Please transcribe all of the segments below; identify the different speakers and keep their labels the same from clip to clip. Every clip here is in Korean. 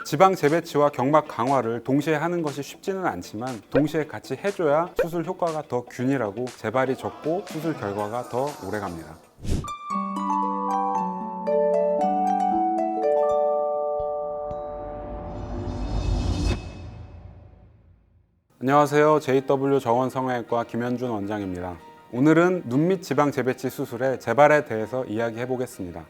Speaker 1: 지방 재배치와 경막 강화를 동시에 하는 것이 쉽지는 않지만 동시에 같이 해줘야 수술 효과가 더 균일하고 재발이 적고 수술 결과가 더 오래갑니다. 안녕하세요. JW 정원 성형외과 김현준 원장입니다. 오늘은 눈 밑 지방 재배치 수술의 재발에 대해서 이야기해 보겠습니다.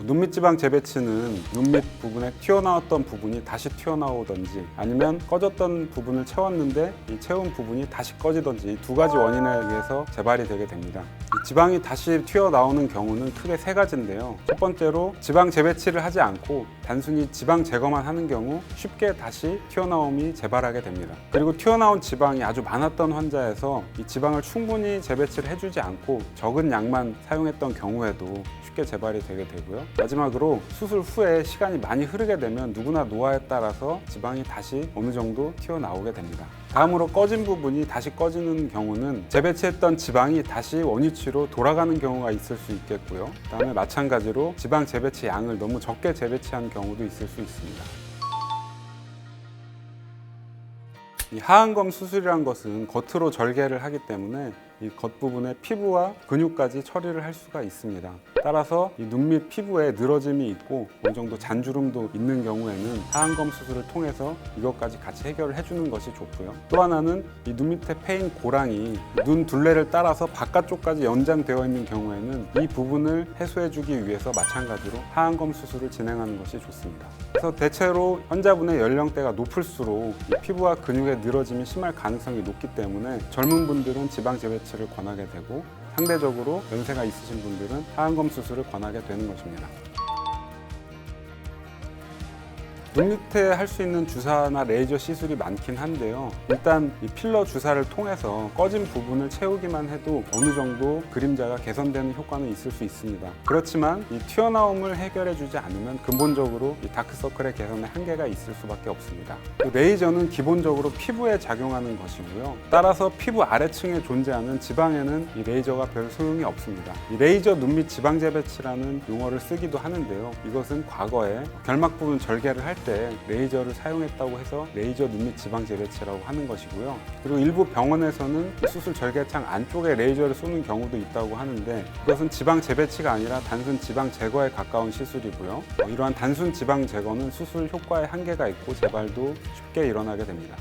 Speaker 1: 눈 밑 지방 재배치는 눈 밑 부분에 튀어나왔던 부분이 다시 튀어나오든지 아니면 꺼졌던 부분을 채웠는데 이 채운 부분이 다시 꺼지든지 이 두 가지 원인에 의해서 재발이 되게 됩니다. 이 지방이 다시 튀어나오는 경우는 크게 세 가지인데요. 첫 번째로 지방 재배치를 하지 않고 단순히 지방 제거만 하는 경우 쉽게 다시 튀어나옴이 재발하게 됩니다. 그리고 튀어나온 지방이 아주 많았던 환자에서 이 지방을 충분히 재배치를 해주지 않고 적은 양만 사용했던 경우에도 쉽게 재발이 되게 되고요. 마지막으로 수술 후에 시간이 많이 흐르게 되면 누구나 노화에 따라서 지방이 다시 어느 정도 튀어나오게 됩니다. 다음으로 꺼진 부분이 다시 꺼지는 경우는 재배치했던 지방이 다시 원위치로 돌아가는 경우가 있을 수 있겠고요. 다음에 마찬가지로 지방 재배치 양을 너무 적게 재배치한 경우도 있을 수 있습니다. 이 하안검 수술이란 것은 겉으로 절개를 하기 때문에 이 겉부분의 피부와 근육까지 처리를 할 수가 있습니다. 따라서 이 눈 밑 피부에 늘어짐이 있고 어느 정도 잔주름도 있는 경우에는 하안검 수술을 통해서 이것까지 같이 해결을 해주는 것이 좋고요. 또 하나는 이 눈 밑에 패인 고랑이 눈 둘레를 따라서 바깥쪽까지 연장되어 있는 경우에는 이 부분을 해소해주기 위해서 마찬가지로 하안검 수술을 진행하는 것이 좋습니다. 그래서 대체로 환자분의 연령대가 높을수록 이 피부와 근육의 늘어짐이 심할 가능성이 높기 때문에 젊은 분들은 지방 재배치를 권하게 되고 상대적으로 연세가 있으신 분들은 하안검 수술을 권하게 되는 것입니다. 눈 밑에 할 수 있는 주사나 레이저 시술이 많긴 한데요. 일단 이 필러 주사를 통해서 꺼진 부분을 채우기만 해도 어느 정도 그림자가 개선되는 효과는 있을 수 있습니다. 그렇지만 이 튀어나옴을 해결해 주지 않으면 근본적으로 이 다크서클의 개선에 한계가 있을 수밖에 없습니다. 레이저는 기본적으로 피부에 작용하는 것이고요. 따라서 피부 아래층에 존재하는 지방에는 이 레이저가 별 소용이 없습니다. 이 레이저 눈 밑 지방 재배치라는 용어를 쓰기도 하는데요. 이것은 과거에 결막 부분 절개를 할 때 레이저를 사용했다고 해서 레이저 눈 밑 지방 재배치라고 하는 것이고요. 그리고 일부 병원에서는 수술 절개창 안쪽에 레이저를 쏘는 경우도 있다고 하는데 이것은 지방 재배치가 아니라 단순 지방 제거에 가까운 시술이고요. 이러한 단순 지방 제거는 수술 효과에 한계가 있고 재발도 쉽게 일어나게 됩니다.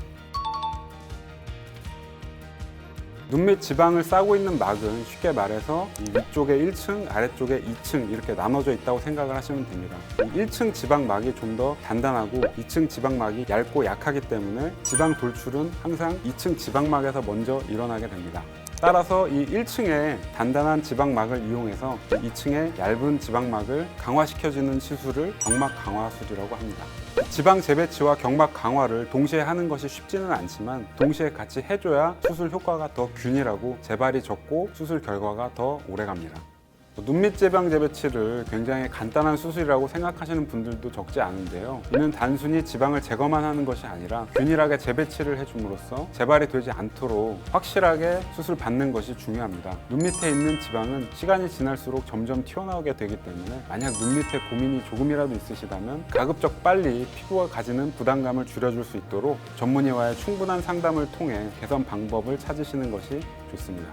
Speaker 1: 눈 밑 지방을 싸고 있는 막은 쉽게 말해서 이 위쪽에 1층, 아래쪽에 2층 이렇게 나눠져 있다고 생각을 하시면 됩니다. 이 1층 지방막이 좀 더 단단하고 2층 지방막이 얇고 약하기 때문에 지방 돌출은 항상 2층 지방막에서 먼저 일어나게 됩니다. 따라서 이 1층의 단단한 지방막을 이용해서 2층의 얇은 지방막을 강화시켜주는 시술을 경막 강화술이라고 합니다. 지방 재배치와 경막 강화를 동시에 하는 것이 쉽지는 않지만 동시에 같이 해줘야 수술 효과가 더 균일하고 재발이 적고 수술 결과가 더 오래갑니다. 눈 밑 지방 재배치를 굉장히 간단한 수술이라고 생각하시는 분들도 적지 않은데요. 이는 단순히 지방을 제거만 하는 것이 아니라 균일하게 재배치를 해줌으로써 재발이 되지 않도록 확실하게 수술 받는 것이 중요합니다. 눈 밑에 있는 지방은 시간이 지날수록 점점 튀어나오게 되기 때문에 만약 눈 밑에 고민이 조금이라도 있으시다면 가급적 빨리 피부가 가지는 부담감을 줄여줄 수 있도록 전문의와의 충분한 상담을 통해 개선 방법을 찾으시는 것이 좋습니다.